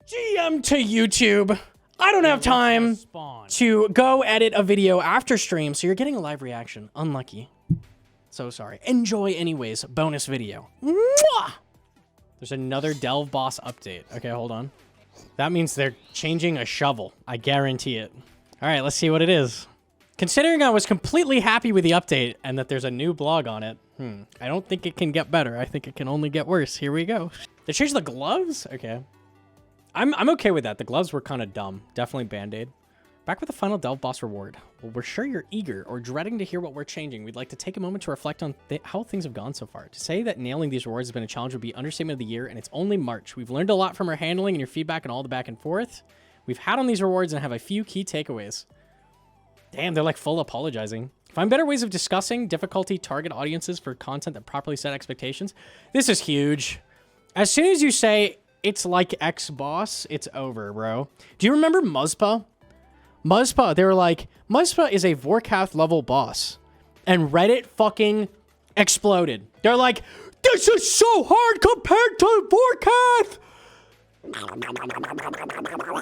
GM to YouTube. I don't have time to go edit a video after stream, so you're getting a live reaction. Unlucky. So sorry. Enjoy anyways. Bonus video. Mwah! There's another Delve boss update. Okay, hold on. That means they're changing a shovel. I guarantee it. All right, let's see what it is. Considering I was completely happy with the update and that there's a new blog on it, I don't think it can get better. I think it can only get worse. Here we go. They changed the gloves? Okay. I'm okay with that. The gloves were kind of dumb. Definitely Band-Aid. Back with the final Delve boss reward. Well, we're sure you're eager or dreading to hear what we're changing. We'd like to take a moment to reflect on how things have gone so far. To say that nailing these rewards has been a challenge would be understatement of the year, and it's only March. We've learned a lot from our handling and your feedback and all the back and forth we've had on these rewards and have a few key takeaways. Damn, they're like full apologizing. Find better ways of discussing difficulty, target audiences for content that properly set expectations. This is huge. As soon as you say it's like X boss, it's over, bro. Do you remember Muzpa? Muzpa, they were like, Muzpa is a Vorkath level boss. And Reddit fucking exploded. They're like, this is so hard compared to Vorkath.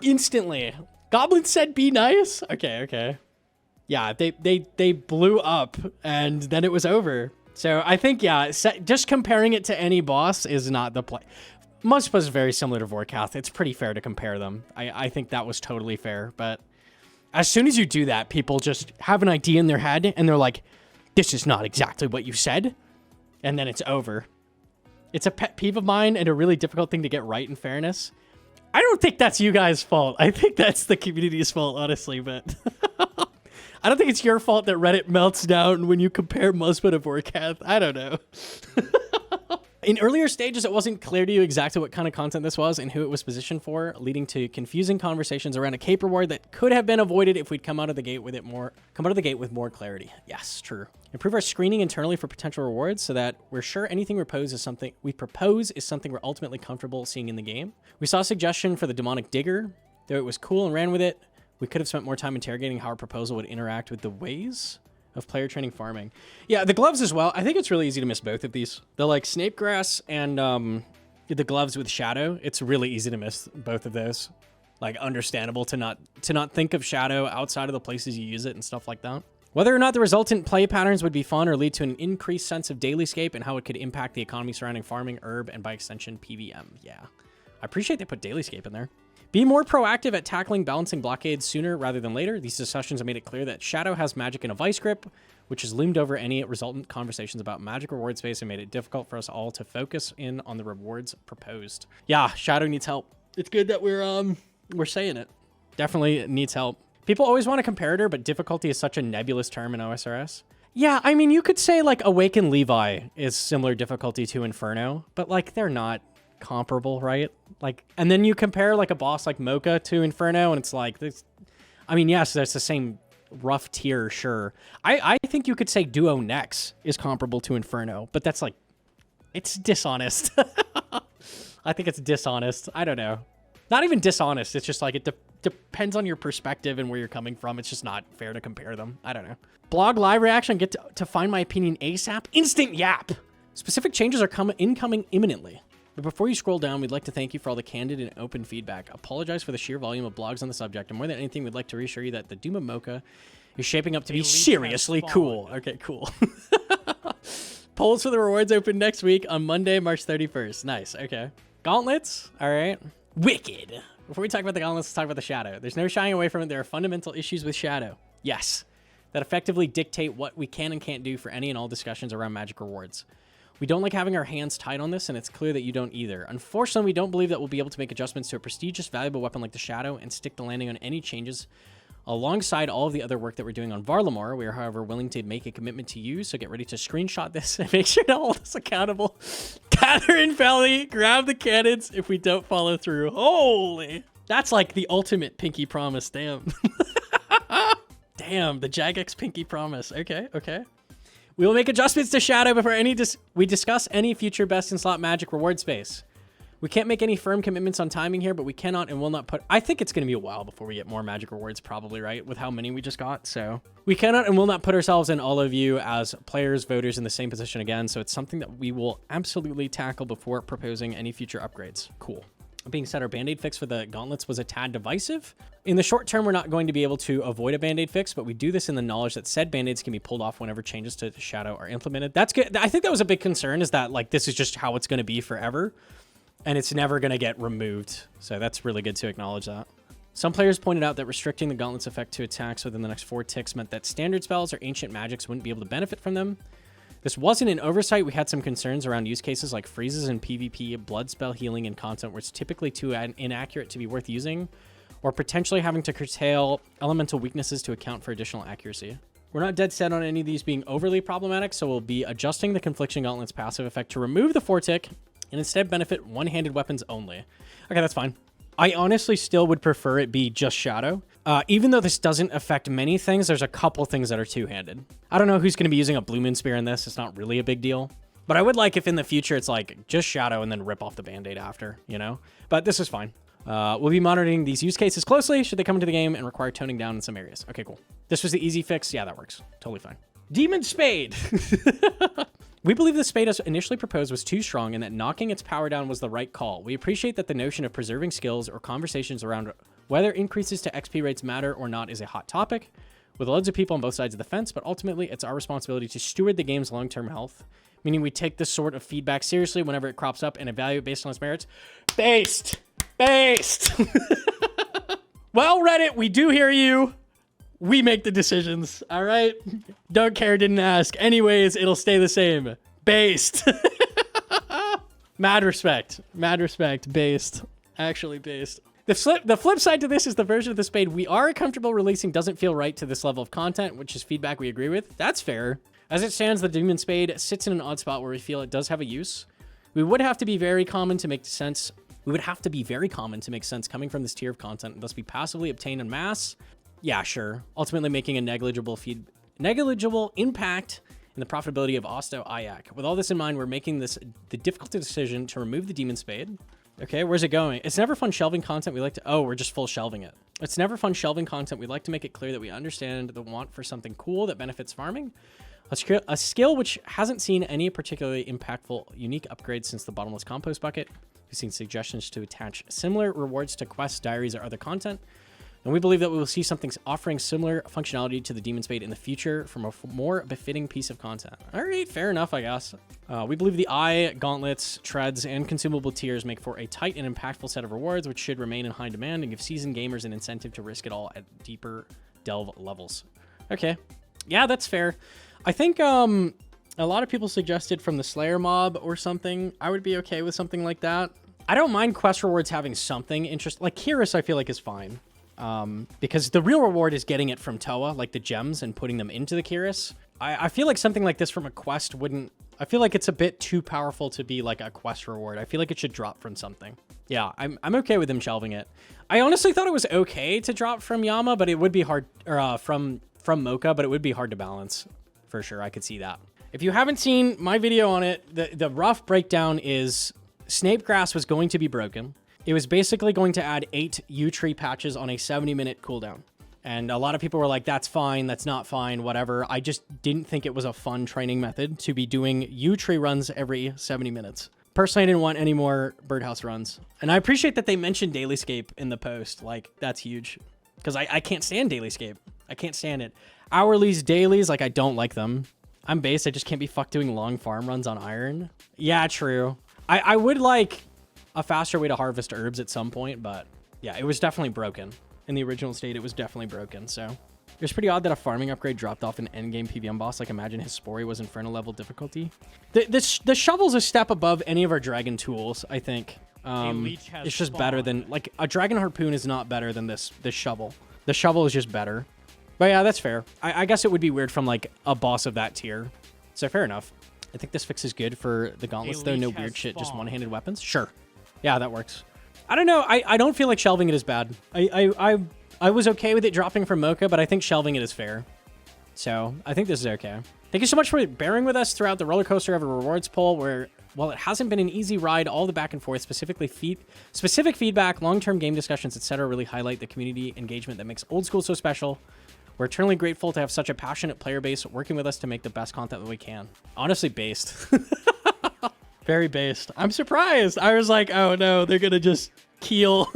Instantly. Goblin said be nice. Okay. Yeah, they blew up and then it was over. So I think, yeah, just comparing it to any boss is not the play. Muzpa is very similar to Vorkath. It's pretty fair to compare them. I think that was totally fair. But as soon as you do that, people just have an idea in their head and they're like, this is not exactly what you said. And then it's over. It's a pet peeve of mine and a really difficult thing to get right in fairness. I don't think that's you guys' fault. I think that's the community's fault, honestly, but I don't think it's your fault that Reddit melts down when you compare Muzpa to Vorkath. I don't know. In earlier stages, it wasn't clear to you exactly what kind of content this was and who it was positioned for, leading to confusing conversations around a cape reward that could have been avoided if we'd come out of the gate with more clarity. Yes, true. Improve our screening internally for potential rewards so that we're sure anything we propose is something we're ultimately comfortable seeing in the game. We saw a suggestion for the Demonic Digger, though it was cool and ran with it. We could have spent more time interrogating how our proposal would interact with the ways of player training farming. Yeah, the gloves as well. I think it's really easy to miss both of these. The like Snapegrass and the gloves with Shadow. It's really easy to miss both of those. Like understandable to not think of Shadow outside of the places you use it and stuff like that. Whether or not the resultant play patterns would be fun or lead to an increased sense of dailyscape and how it could impact the economy surrounding farming, herb, and by extension PVM. Yeah, I appreciate they put dailyscape in there. Be more proactive at tackling balancing blockades sooner rather than later. These discussions have made it clear that Shadow has magic in a vice grip, which has loomed over any resultant conversations about magic reward space and made it difficult for us all to focus in on the rewards proposed. Yeah, Shadow needs help. It's good that we're saying it. Definitely needs help. People always want a comparator, but difficulty is such a nebulous term in OSRS. Yeah, I mean, you could say like Awakened Levi is similar difficulty to Inferno, but like they're not comparable, right? Like, and then you compare like a boss like Mokha to Inferno and it's like this. I mean, yes, that's the same rough tier, sure. I think you could say Duo Nex is comparable to Inferno, but that's like, it's dishonest. I think it's dishonest. I don't know. Not even dishonest. It's just like it depends on your perspective and where you're coming from. It's just not fair to compare them. I don't know. Blog live reaction. Get to find my opinion ASAP. Instant yap. Specific changes are incoming imminently. But before you scroll down, we'd like to thank you for all the candid and open feedback. Apologize for the sheer volume of blogs on the subject, and more than anything, we'd like to reassure you that the Doom of Mokha is shaping up to be seriously cool. Okay, cool. Polls for the rewards open next week on Monday, March 31st. Nice, okay. Gauntlets, all right. Wicked. Before we talk about the Gauntlets, let's talk about the Shadow. There's no shying away from it. There are fundamental issues with Shadow. Yes, that effectively dictate what we can and can't do for any and all discussions around magic rewards. We don't like having our hands tied on this, and it's clear that you don't either. Unfortunately, we don't believe that we'll be able to make adjustments to a prestigious, valuable weapon like the Shadow and stick the landing on any changes alongside all of the other work that we're doing on Varlamar. We are, however, willing to make a commitment to you, so get ready to screenshot this and make sure to hold us accountable. Gather in Valley, grab the cannons if we don't follow through. Holy! That's like the ultimate pinky promise, damn. Damn, the Jagex pinky promise. Okay. We will make adjustments to Shadow before we discuss any future best in slot magic reward space. We can't make any firm commitments on timing here, but we cannot and will not put... I think it's going to be a while before we get more magic rewards, probably, right? With how many we just got, so... We cannot and will not put ourselves and all of you as players, voters in the same position again, so it's something that we will absolutely tackle before proposing any future upgrades. Cool. Being said, our band-aid fix for the gauntlets was a tad divisive. In the short term, we're not going to be able to avoid a band-aid fix, but we do this in the knowledge that said band-aids can be pulled off whenever changes to shadow are implemented. That's good. I think that was a big concern, is that like this is just how it's going to be forever, and it's never going to get removed. So that's really good to acknowledge that. Some players pointed out that restricting the gauntlet's effect to attacks within the next 4 ticks meant that standard spells or ancient magics wouldn't be able to benefit from them. This wasn't an oversight. We had some concerns around use cases like freezes in PvP, blood spell healing, and content where it's typically too inaccurate to be worth using, or potentially having to curtail elemental weaknesses to account for additional accuracy. We're not dead set on any of these being overly problematic, so we'll be adjusting the Confliction Gauntlet's passive effect to remove the 4-tick and instead benefit one-handed weapons only. Okay, that's fine. I honestly still would prefer it be just shadow. Even though this doesn't affect many things, there's a couple things that are two-handed. I don't know who's going to be using a Blue Moon Spear in this. It's not really a big deal. But I would like if in the future it's like just shadow and then rip off the band-aid after, you know? But this is fine. We'll be monitoring these use cases closely should they come into the game and require toning down in some areas. Okay, cool. This was the easy fix. Yeah, that works. Totally fine. Demon Spade. We believe the spade as initially proposed was too strong and that knocking its power down was the right call. We appreciate that the notion of preserving skills or conversations around whether increases to XP rates matter or not is a hot topic with loads of people on both sides of the fence, but ultimately it's our responsibility to steward the game's long-term health, meaning we take this sort of feedback seriously whenever it crops up and evaluate based on its merits. Based! Well, Reddit, we do hear you. We make the decisions, all right? Don't care, didn't ask. Anyways, it'll stay the same. Based. Mad respect, based. Actually based. The flip side to this is the version of the spade we are comfortable releasing doesn't feel right to this level of content, which is feedback we agree with. That's fair. As it stands, the Demon Spade sits in an odd spot where we feel it does have a use. We would have to be very common to make sense. Coming from this tier of content and thus be passively obtained en masse. Yeah, sure. Ultimately making a negligible impact in the profitability of Eye of Ayak. With all this in mind, we're making the difficult decision to remove the Demon Spade. Okay, where's it going? It's never fun shelving content. We like to... Oh, we're just full shelving it. It's never fun shelving content. We like to make it clear that we understand the want for something cool that benefits farming. A skill which hasn't seen any particularly impactful unique upgrades since the bottomless compost bucket. We've seen suggestions to attach similar rewards to quests, diaries, or other content. And we believe that we will see something offering similar functionality to the Demon Spade in the future from a more befitting piece of content. All right, fair enough, I guess. We believe the Eye, Gauntlets, Treads, and consumable tiers make for a tight and impactful set of rewards, which should remain in high demand and give seasoned gamers an incentive to risk it all at deeper delve levels. Okay, yeah, that's fair. I think a lot of people suggested from the Slayer mob or something. I would be okay with something like that. I don't mind quest rewards having something interesting. Like Kyrus, I feel like is fine. Because the real reward is getting it from Toa, like the gems, and putting them into the Kyrus. I feel like something like this from a quest wouldn't... I feel like it's a bit too powerful to be like a quest reward. I feel like it should drop from something. Yeah, I'm okay with them shelving it. I honestly thought it was okay to drop from Yama, but it would be hard... Or from Mokha, but it would be hard to balance. For sure, I could see that. If you haven't seen my video on it, the rough breakdown is Snapegrass was going to be broken. It was basically going to add 8 U-tree patches on a 70-minute cooldown. And a lot of people were like, that's fine, that's not fine, whatever. I just didn't think it was a fun training method to be doing U-tree runs every 70 minutes. Personally, I didn't want any more birdhouse runs. And I appreciate that they mentioned Dailyscape in the post. Like, that's huge. Because I can't stand Dailyscape. I can't stand it. Hourlies, dailies, like, I don't like them. I'm based, I just can't be fucked doing long farm runs on iron. Yeah, true. I would like a faster way to harvest herbs at some point, but yeah, it was definitely broken. In the original state, it was definitely broken, so. It was pretty odd that a farming upgrade dropped off an endgame PVM boss. Like, imagine his Spory was Inferno level difficulty. The shovel's a step above any of our dragon tools, I think. It's just better than, like, a dragon harpoon is not better than this shovel. The shovel is just better. But yeah, that's fair. I guess it would be weird from, like, a boss of that tier. So fair enough. I think this fix is good for the gauntlets, though. No weird shit, just one-handed weapons. Sure. Yeah, that works. I don't know. I don't feel like shelving it is bad. I was okay with it dropping from Mokha, but I think shelving it is fair. So I think this is okay. Thank you so much for bearing with us throughout the roller coaster of a rewards poll where, while it hasn't been an easy ride, all the back and forth, specific feedback, long-term game discussions, etc., really highlight the community engagement that makes old school so special. We're eternally grateful to have such a passionate player base working with us to make the best content that we can. Honestly, based. Very based. I'm surprised. I was like, oh no, they're gonna just Keel.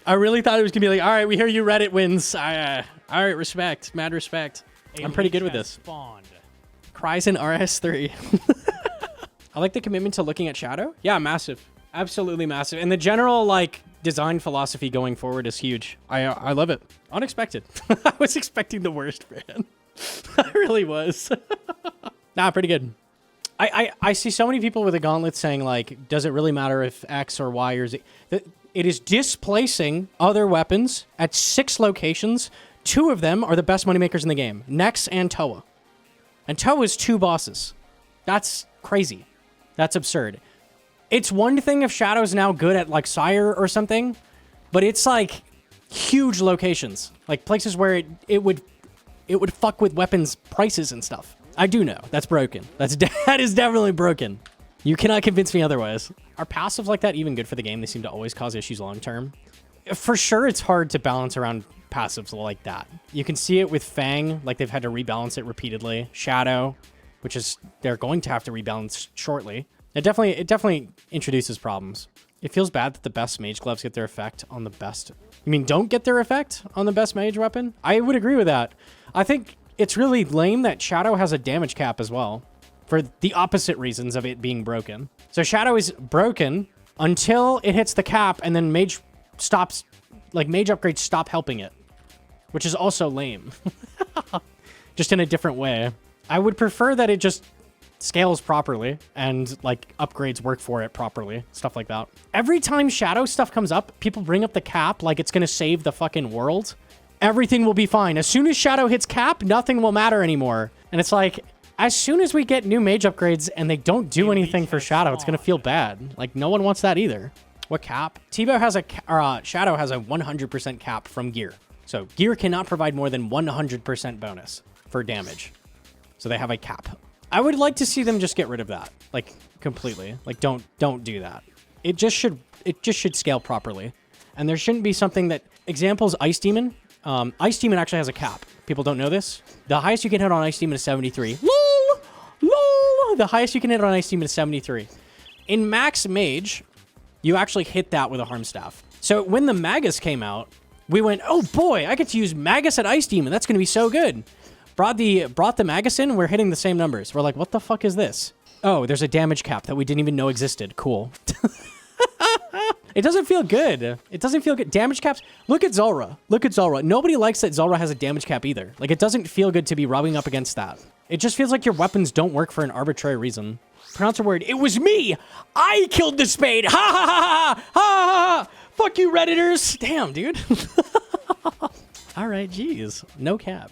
I really thought it was gonna be like, all right, we hear you, Reddit wins. All right, respect, mad respect. I'm pretty good with this. Spawned. Cries in RS3. I like the commitment to looking at shadow. Yeah, massive. Absolutely massive. And the general, like, design philosophy going forward is huge. I love it. Unexpected. I was expecting the worst, man. I really was. Nah, pretty good. I see so many people with the Gauntlets saying, like, does it really matter if X or Y or Z? It is displacing other weapons at 6 locations. 2 of them are the best moneymakers in the game. Nex and Toa. And Toa is 2 bosses. That's crazy. That's absurd. It's one thing if Shadow's now good at, like, Sire or something, but it's, like, huge locations. Like, places where it would fuck with weapons prices and stuff. I do know. That's broken. That is definitely broken. You cannot convince me otherwise. Are passives like that even good for the game? They seem to always cause issues long term. For sure, it's hard to balance around passives like that. You can see it with Fang, like they've had to rebalance it repeatedly. Shadow, which is they're going to have to rebalance shortly. It definitely introduces problems. It feels bad that the best mage gloves get their effect on the best. You mean don't get their effect on the best mage weapon? I would agree with that. I think it's really lame that Shadow has a damage cap as well, for the opposite reasons of it being broken. So Shadow is broken until it hits the cap, and then mage stops, like mage upgrades stop helping it, which is also lame. Just in a different way. I would prefer that it just scales properly and like upgrades work for it properly, stuff like that. Every time Shadow stuff comes up, people bring up the cap like it's gonna save the fucking world. Everything will be fine. As soon as Shadow hits cap, nothing will matter anymore. And it's like, as soon as we get new mage upgrades and they don't do anything for Shadow, it's gonna feel bad. Like, no one wants that either. What cap? Shadow has a 100% cap from gear. So gear cannot provide more than 100% bonus for damage. So they have a cap. I would like to see them just get rid of that, like completely. Like, don't do that. It just should scale properly. And there shouldn't be something that, examples, Ice Demon. Ice Demon actually has a cap. People don't know this. The highest you can hit on Ice Demon is 73. LOL! LOL! The highest you can hit on Ice Demon is 73. In Max Mage, you actually hit that with a Harm Staff. So when the Magus came out, we went, oh boy, I get to use Magus at Ice Demon. That's going to be so good. Brought the Magus in, we're hitting the same numbers. We're like, what the fuck is this? Oh, there's a damage cap that we didn't even know existed. Cool. It doesn't feel good. It doesn't feel good. Damage caps. Look at Zulrah. Look at Zulrah. Nobody likes that Zulrah has a damage cap either. Like, it doesn't feel good to be rubbing up against that. It just feels like your weapons don't work for an arbitrary reason. Pronounce a word. It was me. I killed the spade. Ha ha ha ha ha ha. Fuck you, Redditors. Damn, dude. All right, geez. No cap.